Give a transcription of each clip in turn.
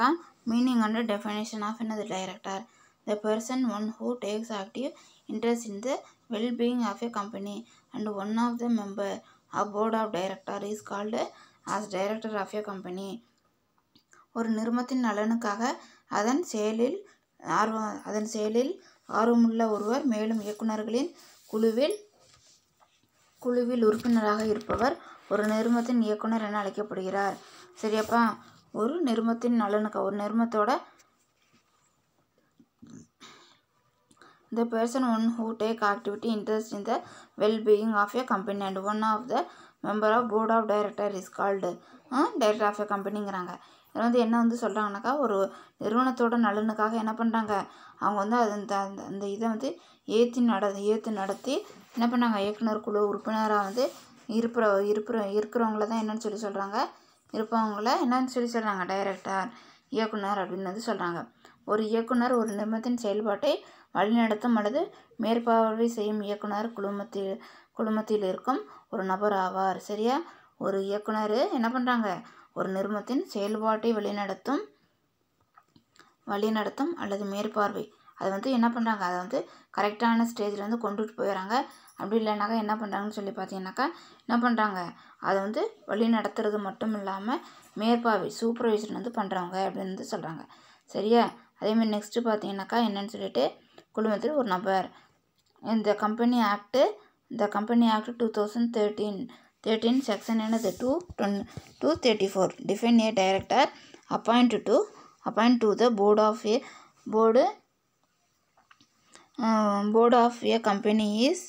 பார்த்தீங்கன்னாக்கா meaning and definition of என்னது director. The person one who takes active interest in the well-being of a company and one of the member of board of director is called as director of a company. ஒரு நிறுவனத்தின் நலனுக்காக அதன் செயலில் ஆர்வமுள்ள ஒருவர் மேலும் இயக்குநர்களின் குழுவில் உறுப்பினராக இருப்பவர் ஒரு நிறுவனத்தின் இயக்குனர் என அழைக்கப்படுகிறார். சரியாப்பா? ஒரு நிறுவனத்தின் நலனுக்காக ஒரு நிறுவனத்தோட the person one who take activity interest in the well-being of a company and one of the member of board of director is called director of a companyங்கிறாங்க. இதில் வந்து என்ன வந்து சொல்கிறாங்கனாக்கா ஒரு நிறுவனத்தோட நலனுக்காக என்ன பண்ணுறாங்க அவங்க வந்து அந்த இதை வந்து ஏற்று நடத்தி என்ன பண்ணாங்க இயக்குனர் குழு உறுப்பினராக வந்து இருக்கிறவங்கள தான் என்னன்னு சொல்லி சொல்கிறாங்க இருப்பவங்கள என்னன்னு சொல்லி சொல்கிறாங்க டைரக்டர் இயக்குனர் அப்படின்னு வந்து சொல்கிறாங்க. ஒரு இயக்குனர் ஒரு நிறுவனத்தின் செயல்பாட்டை வழிநடத்தும் அல்லது மேற்பார்வை செய்யும் இயக்குனர் குழுமத்தில் இருக்கும் ஒரு நபர் ஆவார். சரியா? ஒரு இயக்குனர் என்ன பண்ணுறாங்க ஒரு நிறுவனத்தின் செயல்பாட்டை வழிநடத்தும் அல்லது மேற்பார்வை அதை வந்து என்ன பண்ணுறாங்க அதை வந்து கரெக்டான ஸ்டேஜில் வந்து கொண்டுட்டு போயிடறாங்க. அப்படி இல்லைனாக்கா என்ன பண்ணுறாங்கன்னு சொல்லி பார்த்தீங்கன்னாக்கா என்ன பண்ணுறாங்க அதை வந்து வழி நடத்துறது மட்டும் இல்லாமல் மேற்பார்வை சூப்பர்வைசர் வந்து பண்ணுறவங்க அப்படின்னு வந்து சொல்கிறாங்க. சரியா? அதேமாதிரி நெக்ஸ்ட்டு பார்த்தீங்கன்னாக்கா என்னன்னு சொல்லிட்டு குழுமத்தில் ஒரு நபர் இந்த கம்பெனி ஆக்ட் 2013 செக்ஷன் என்னது 234 define a director appoint to the board of a company is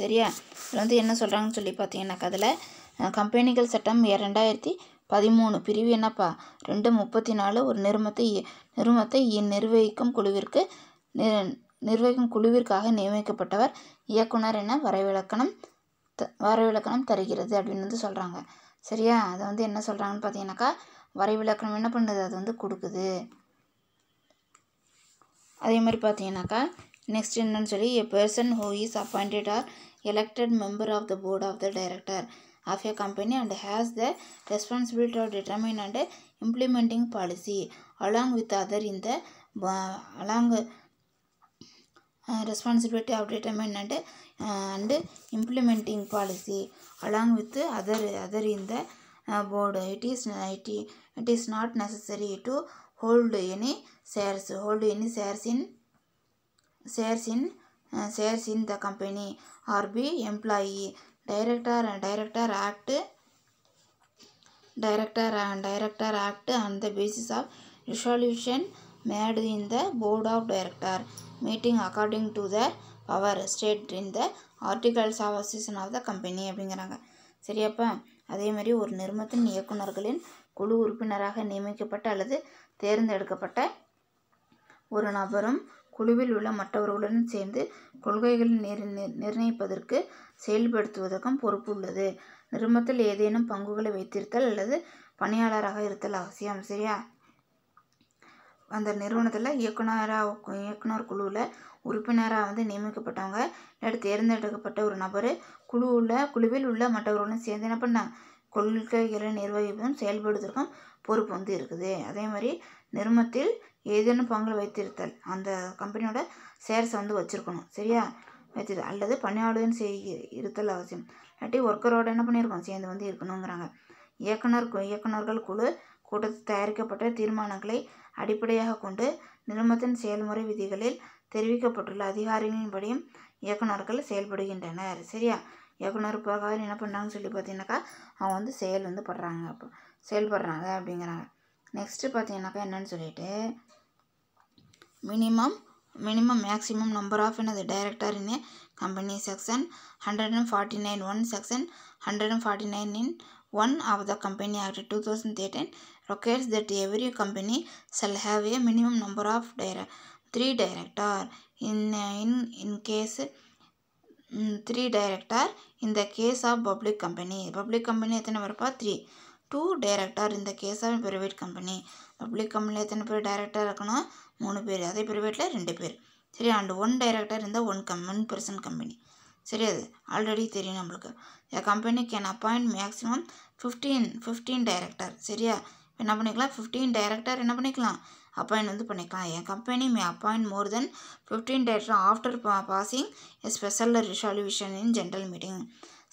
சரியா? இதில் வந்து என்ன சொல்கிறாங்கன்னு சொல்லி பார்த்தீங்கன்னாக்கா அதில் கம்பெனிகள் சட்டம் 2013 பிரிவு என்னப்பா 234 ஒரு நிறுவனத்தை நிர்வகிக்கும் குழுவிற்காக நியமிக்கப்பட்டவர் இயக்குனர் என வரைவிலக்கணம் தருகிறது அப்படின்னு வந்து சொல்கிறாங்க. சரியா? அதை வந்து என்ன சொல்கிறாங்கன்னு பார்த்தீங்கன்னாக்கா வரைவிலக்கணம் என்ன பண்ணுது அது வந்து கொடுக்குது. அதே மாதிரி பார்த்தீங்கன்னாக்கா நெக்ஸ்ட் என்னன்னு சொல்லி a person who is appointed or elected member of the board of the director of a company and has the responsibility of determining and implementing policy along with other in the responsibility of determining and implementing policy along with other in the board. It is not necessary to hold any shares in the company or be employee. Director act on the basis of resolution made in the board of director meeting according to the power stated in the articles of association of the company அப்படிங்கிறாங்க. சரியாப்பா? அதே மாதிரி ஒரு நிறுவனத்தின் இயக்குநர்களின் குழு உறுப்பினராக நியமிக்கப்பட்ட அல்லது தேர்ந்தெடுக்கப்பட்ட ஒரு நபரும் குழுவில் உள்ள மற்றவர்களுடன் சேர்ந்து கொள்கைகளை நிர்ணயிப்பதற்கு செயல்படுத்துவதற்கும் பொறுப்பு உள்ளது. நிறுவனத்தில் ஏதேனும் பங்குகளை வைத்திருத்தல் அல்லது பணியாளராக இருத்தல் அவசியம். சரியா? அந்த நிறுவனத்தில் இயக்குனர் குழுவில் உறுப்பினராக வந்து நியமிக்கப்பட்டவங்க இல்லாட்டி தேர்ந்தெடுக்கப்பட்ட ஒரு நபர் குழுவில் உள்ள மற்றவர்களுடன் சேர்ந்து என்ன பண்ணாங்க கொள்கைகளை நிர்வகிப்பதும் செயல்படுவதற்கும் பொறுப்பு வந்து இருக்குது. அதே மாதிரி நிறுவனத்தில் ஏதேனும் பங்கு வைத்திருத்தல் அந்த கம்பெனியோட ஷேர்ஸை வந்து வச்சுருக்கணும். சரியா? வச்சிருத்தல் அல்லது பணியாளருடன் இருத்தல் அவசியம். இல்லாட்டி ஒர்க்கரோட என்ன பண்ணியிருக்கோம் சேர்ந்து வந்து இருக்கணுங்கிறாங்க. இயக்குனர்கள் குழு கூட்டத்தில் தயாரிக்கப்பட்ட தீர்மானங்களை அடிப்படையாக கொண்டு நிறுவனத்தின் செயல்முறை விதிகளில் தெரிவிக்கப்பட்டுள்ள அதிகாரிகளின்படியும் இயக்குனர்கள் செயல்படுகின்றனர். சரியா? இயக்குனர் பிரகாரம் என்ன பண்ணுறாங்கன்னு சொல்லி பார்த்தீங்கன்னாக்கா அவங்க வந்து செயல்படுறாங்க அப்படிங்கிறாங்க. நெக்ஸ்ட்டு பார்த்தீங்கன்னாக்கா என்னன்னு சொல்லிட்டு மினிமம் மேக்ஸிமம் நம்பர் ஆஃப் என்னது director in A company section 149(1) section 149(1) of the Company Act 2013 requires that every company shall have a minimum number of 3 directors. In case 3 directors in the case of public company எத்தனை பேர்ப்பா 3. 2 directors in the case of private company. Public கம்பெனியில் எத்தனை பேர் director இருக்கணும் 3 பேர். அதே ப்ரைவேட்டில் 2 பேர். சரி? அண்ட் 1 director இந்த 1 person கம்பெனி. சரி? அது ஆல்ரெடி தெரியும் நம்மளுக்கு. A company can appoint maximum 15 director. சரியா, என்ன பண்ணிக்கலாம், 15 டைரக்டர் என்ன பண்ணிக்கலாம், அப்பாயிண்ட் வந்து பண்ணிக்கலாம். என் company may appoint more than 15 director after passing a special resolution in general meeting.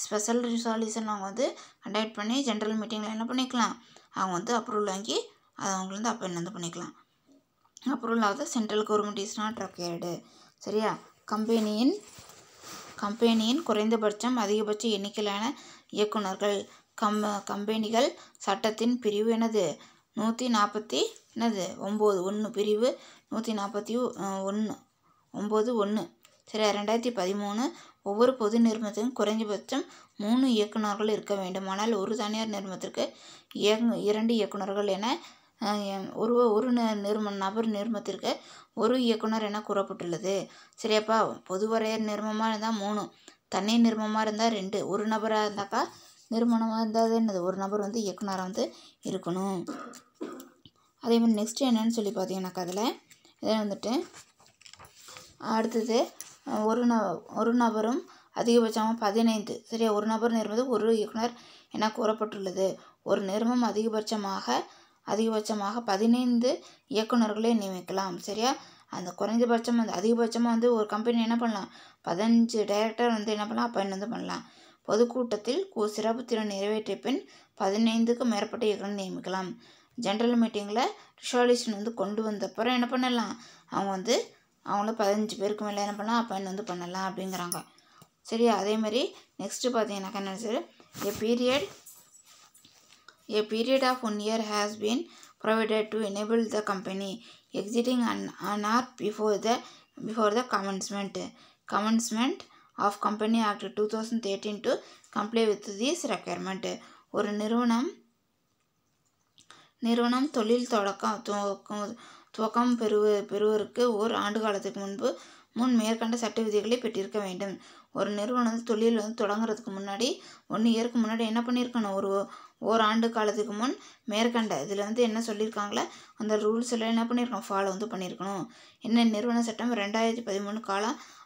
Special resolution அவங்க வந்து கண்டக்ட் பண்ணி ஜென்ரல் மீட்டிங்கில் என்ன பண்ணிக்கலாம், அவங்க வந்து அப்ரூவல் வாங்கி அதை அவங்க வந்து அப்பாயிண்ட் வந்து பண்ணிக்கலாம். Approval of the central government is not required. சரியா, கம்பெனியின் குறைந்தபட்சம் அதிகபட்ச எண்ணிக்கையிலான இயக்குநர்கள் கம்பெனிகள் சட்டத்தின் பிரிவு என்னது 149 பிரிவு 149(1) சரி 2013 ஒவ்வொரு பொது நிறுவனத்திற்கும் குறைந்தபட்சம் 3 இயக்குநர்கள் இருக்க வேண்டும். ஆனால் ஒரு தனியார் நிறுவனத்திற்கு 2 இயக்குநர்கள் என ஒரு நபர் நிறுவனத்திற்கு 1 இயக்குனர் என கூறப்பட்டுள்ளது. சரியாப்பா, பொதுவரையர் நிறுவனமாக இருந்தால் 3, தனி நிறுவனமாக இருந்தால் 2, ஒரு நபராக இருந்தாக்கா நிறுவனமாக இருந்தால் என்னது, ஒரு நபர் வந்து இயக்குனராக வந்து இருக்கணும். அதே மாதிரி நெக்ஸ்ட்டு என்னன்னு சொல்லி பார்த்தீங்கன்னாக்கா அதில் இதை வந்துட்டு அடுத்தது ஒரு நபரும் அதிகபட்சமாக 15. சரியா, ஒரு நபர் நிறுவனத்துக்கு 1 இயக்குனர் என கூறப்பட்டுள்ளது. ஒரு நிறுவனம் அதிகபட்சமாக 15 இயக்குநர்களை நியமிக்கலாம். சரியா, அந்த குறைந்தபட்சம் வந்து அதிகபட்சமாக வந்து ஒரு கம்பெனி என்ன பண்ணலாம், 15 டைரக்டர் வந்து என்ன பண்ணலாம், அப்பாயிண்ட் வந்து பண்ணலாம். பொதுக்கூட்டத்தில் சிறப்பு திறன் நிறைவேற்றிய பின் 15க்கு மேற்பட்ட இயக்குனர் நியமிக்கலாம். ஜென்ரல் மீட்டிங்கில் ரிசால்யூஷன் வந்து கொண்டு வந்தப்பறம் என்ன பண்ணலாம், அவங்க வந்து அவங்கள 15 பேருக்கு மேலே என்ன பண்ணலாம், அப்பாயிண்ட் வந்து பண்ணலாம் அப்படிங்கிறாங்க. சரியா, அதேமாதிரி நெக்ஸ்ட்டு பார்த்தீங்கன்னாக்கா என்ன sir, A period of 1 year has been provided to enable the company exiting an hour before the commencement of Company Act 2013 to comply with this requirement. ஒரு நிறுவனம் தொழில் துவக்கம் பெறுவதற்கு 1 ஆண்டு காலத்துக்கு முன் மேற்கண்ட சட்ட விதிகளை பெற்றிருக்க வேண்டும். ஒரு நிறுவனம் தொழில் வந்து தொடங்குறதுக்கு முன்னாடி 1 இயருக்கு முன்னாடி என்ன பண்ணியிருக்கணும், ஒரு ஆண்டு காலத்துக்கு முன் மேற்கண்ட இதில் வந்து என்ன சொல்லியிருக்காங்களே அந்த ரூல்ஸ் எல்லாம் என்ன பண்ணியிருக்கணும், ஃபாலோ வந்து பண்ணியிருக்கணும். என்ன நிறுவன சட்டம் 2013 கால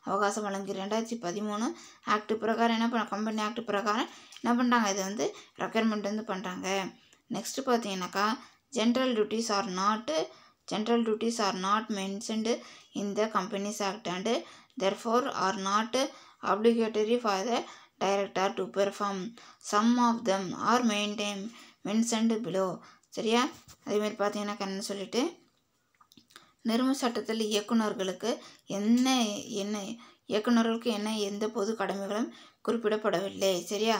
அவகாசம் வழங்கி 2013 ஆக்ட் பிரகாரம் என்ன கம்பெனி ஆக்ட் பிரகாரம் என்ன பண்ணுறாங்க, இதை வந்து ரெக்யர்மெண்ட் வந்து பண்ணுறாங்க. நெக்ஸ்ட்டு பார்த்தீங்கன்னாக்கா general duties are not mentioned in the Companies Act and therefore are not obligatory for the director to perform. Some of them are mentioned below. சரியா, அதேமாதிரி பார்த்தீங்கன்னா என்ன சொல்லிட்டு நிறுவன சட்டத்தில் இயக்குநர்களுக்கு எந்த பொது கடமைகளும் குறிப்பிடப்படவில்லை. சரியா,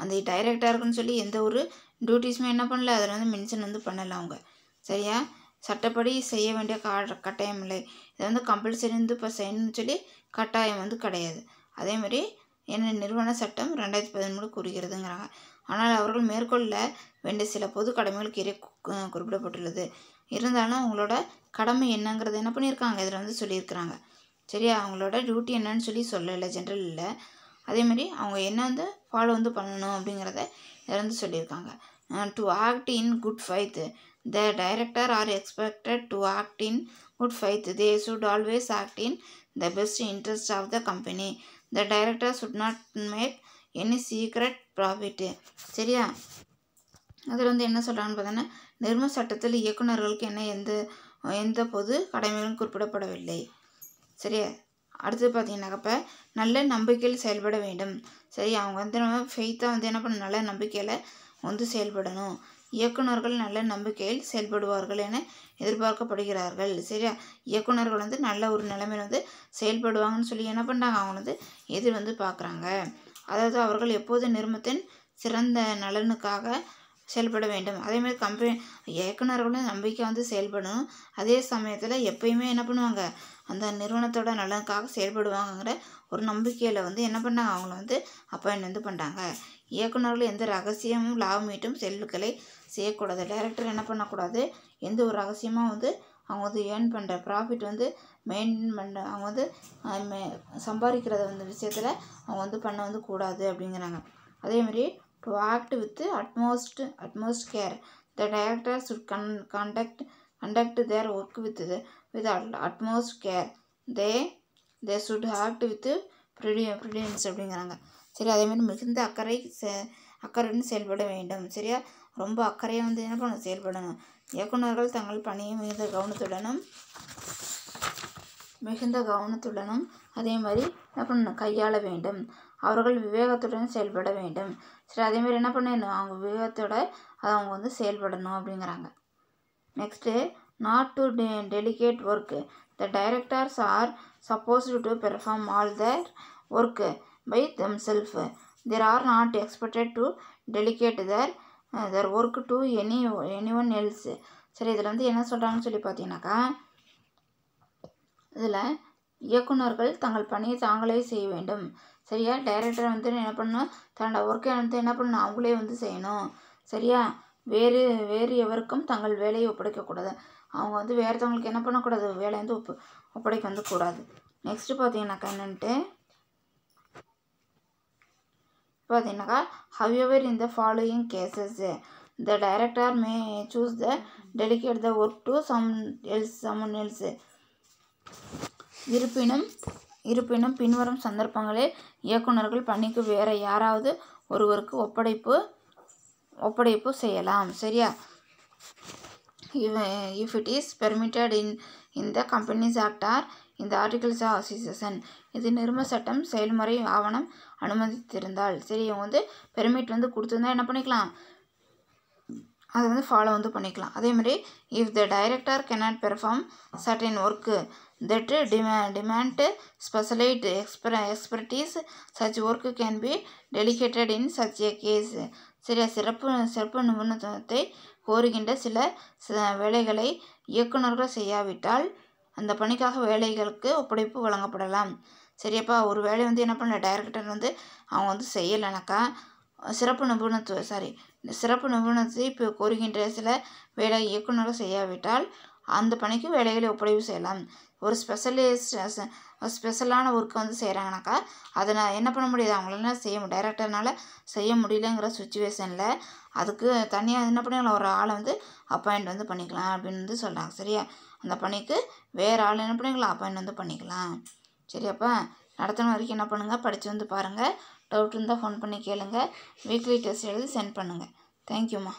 அந்த டைரக்டருக்குன்னு சொல்லி எந்த ஒரு டியூட்டிஸுமே என்ன பண்ணல, அதில் வந்து மென்ஷன் வந்து பண்ணலை அவங்க. சரியா, சட்டப்படி செய்ய வேண்டிய கட்டாயம் இல்லை. இதை வந்து கம்பல்சரி வந்து இப்போ செய்யணும்னு சொல்லி கட்டாயம் வந்து கிடையாது. அதேமாதிரி என்ன நிறுவன சட்டம் 2013 கூறுகிறதுங்கிறாங்க. ஆனால் அவர்கள் மேற்கொள்ள வேண்டிய சில பொது கடமைகளுக்கு குறிப்பிடப்பட்டுள்ளது. இருந்தாலும் அவங்களோட கடமை என்னங்கிறது என்ன பண்ணியிருக்காங்க, இதில் வந்து சொல்லியிருக்கிறாங்க. சரியா, அவங்களோட டியூட்டி என்னன்னு சொல்லி சொல்லலை ஜென்ரலில். அதேமாதிரி அவங்க என்ன வந்து ஃபாலோ வந்து பண்ணணும் அப்படிங்கிறத இதில் வந்து சொல்லியிருக்காங்க. To act in good faith, the director are expected to act in good faith. They should always act in the best interest of the company. The director should not make any secret profit. சரியா, அதில் வந்து என்ன சொல்கிறாங்கன்னு பார்த்தோன்னா நிறுவன சட்டத்தில் இயக்குநர்களுக்கு எந்த பொது கடமைகளும் குறிப்பிடப்படவில்லை. சரியா, அடுத்தது பார்த்தீங்கன்னாக்க இப்போ நல்ல நம்பிக்கையில் செயல்பட வேண்டும். சரி, அவங்க வந்து நம்ம ஃபெய்த்தாக வந்து என்ன பண்ணணும், நல்ல நம்பிக்கையில் வந்து செயல்படணும். இயக்குநர்கள் நல்ல நம்பிக்கையில் செயல்படுவார்கள் என எதிர்பார்க்கப்படுகிறார்கள். சரியா, இயக்குநர்கள் வந்து நல்ல ஒரு நிலைமையில் வந்து செயல்படுவாங்கன்னு சொல்லி என்ன பண்ணுறாங்க, அவங்க வந்து எதிர் வந்து பார்க்குறாங்க. அதாவது அவர்கள் எப்போது நிறுவனத்தின் சிறந்த நலனுக்காக செயல்பட வேண்டும். அதேமாதிரி இயக்குநர்களும் நம்பிக்கை வந்து செயல்படணும். அதே சமயத்தில் எப்பயுமே என்ன பண்ணுவாங்க, அந்த நிறுவனத்தோட நலனுக்காக செயல்படுவாங்கங்கிற ஒரு நம்பிக்கையில் வந்து என்ன பண்ணாங்க, அவங்கள வந்து அப்பாயிண்ட் வந்து பண்ணுறாங்க. இயக்குநர்கள் எந்த ரகசியமும் லாபமீட்டும் செயல்களை செய்யக்கூடாது. டைரக்டர் என்ன பண்ணக்கூடாது, எந்த ஒரு ரகசியமாக வந்து அவங்க வந்து ஏர்ன் பண்ணுற ப்ராஃபிட் வந்து மெயின்டைன் பண்ண அவங்க வந்து சம்பாதிக்கிறத வந்து விஷயத்தில் அவங்க வந்து பண்ண வந்து கூடாது அப்படிங்கிறாங்க. அதேமாதிரி to act with utmost care. The director should conduct their work with utmost care. They should act with prudence அப்படிங்கிறாங்க. சரி, அதேமாதிரி மிகுந்த அக்கறையுடன் செயல்பட வேண்டும். சரியா, ரொம்ப அக்கறையாக வந்து என்ன பண்ணணும், செயல்படணும். இயக்குநர்கள் தங்கள் பணியை மிகுந்த கவனத்துடனும் அதே மாதிரி என்ன பண்ணணும், கையாள வேண்டும். அவர்கள் விவேகத்துடன் செயல்பட வேண்டும். சரி, அதே மாதிரி என்ன பண்ணணும், அவங்க விவேகத்தோட அவங்க வந்து செயல்படணும் அப்படிங்கிறாங்க. Next, not to delegate work. The directors are supposed to perform all their work by themselves. They are not expected to delegate their work to anyone else. சரி, இதில் வந்து என்ன சொல்கிறாங்கன்னு சொல்லி பார்த்தீங்கன்னாக்கா, இதில் இயக்குநர்கள் தங்கள் பணியை தாங்களே செய்ய வேண்டும். சரியா, டைரக்டர் வந்து என்ன பண்ணணும், தன்னோட ஒர்க்கை வந்து என்ன பண்ணணும், அவங்களே வந்து செய்யணும். சரியா, வேறு எவருக்கும் தங்கள் வேலையை ஒப்படைக்கக்கூடாது. அவங்க வந்து வேறுத்தவங்களுக்கு என்ன பண்ணக்கூடாது, வேலை வந்து ஒப்படைக்க வந்து கூடாது. நெக்ஸ்ட்டு பார்த்தீங்கன்னாக்கா என்னன்ட்டு பார்த்தீங்கன்னாக்கா, however in the following cases the director may choose to delegate the work to someone else. இருப்பினும் பின்வரும் சந்தர்ப்பங்களில் இயக்குநர்கள் பணிக்கு வேறு யாராவது ஒருவருக்கு ஒப்படைப்பு செய்யலாம். சரியா, if it is permitted in the Companies Act or in the Articles of Association. இது நிறுவன சட்டம் செயல்முறை ஆவணம் அனுமதித்திருந்தால். சரி, இவங்க வந்து பெர்மிட் வந்து கொடுத்துருந்தா என்ன பண்ணிக்கலாம், அதை வந்து ஃபாலோ வந்து பண்ணிக்கலாம். அதே மாதிரி if the director cannot perform certain work that demand specialized expertise, such work can be delegated in such a case. சரியா, சிறப்பு நிபுணத்துவத்தை கோருகின்ற சில வேலைகளை இயக்குநர்கள் செய்யாவிட்டால் அந்த பணிக்காக வேலைகளுக்கு ஒப்படைப்பு வழங்கப்படலாம். சரியாப்பா, ஒரு வேலை வந்து என்ன பண்ணல, டைரக்டர் வந்து அவங்க வந்து செய்யலைனாக்கா சிறப்பு நிபுணத்தை இப்போ கோருகின்ற சில வேலை இயக்குநர்கள் செய்யாவிட்டால் அந்த பணிக்கு வேலைகளை ஒப்படைப்பு செய்யலாம். ஒரு ஸ்பெஷலான ஒர்க்கை வந்து செய்கிறாங்கனாக்கா அதை நான் என்ன பண்ண முடியாது, அவங்களால டைரக்டர்னால செய்ய முடியலங்கிற சுச்சுவேஷனில் அதுக்கு தனியாக என்ன பண்ணிக்கலாம், ஒரு ஆளை வந்து அப்பாயிண்ட் வந்து பண்ணிக்கலாம் அப்படின்னு வந்து சொல்கிறாங்க. சரியா, அந்த பணிக்கு வேறு ஆள் என்ன பண்ணிக்கலாம், அப்பாயிண்ட் வந்து பண்ணிக்கலாம். சரியாப்பா, நடத்தின வரைக்கும் என்ன பண்ணுங்கள், படித்து வந்து பாருங்கள். டவுட் இருந்தால் ஃபோன் பண்ணி கேளுங்கள். வீக்லி டெஸ்ட் எழுதி சென்ட் பண்ணுங்கள். தேங்க்யூம்மா.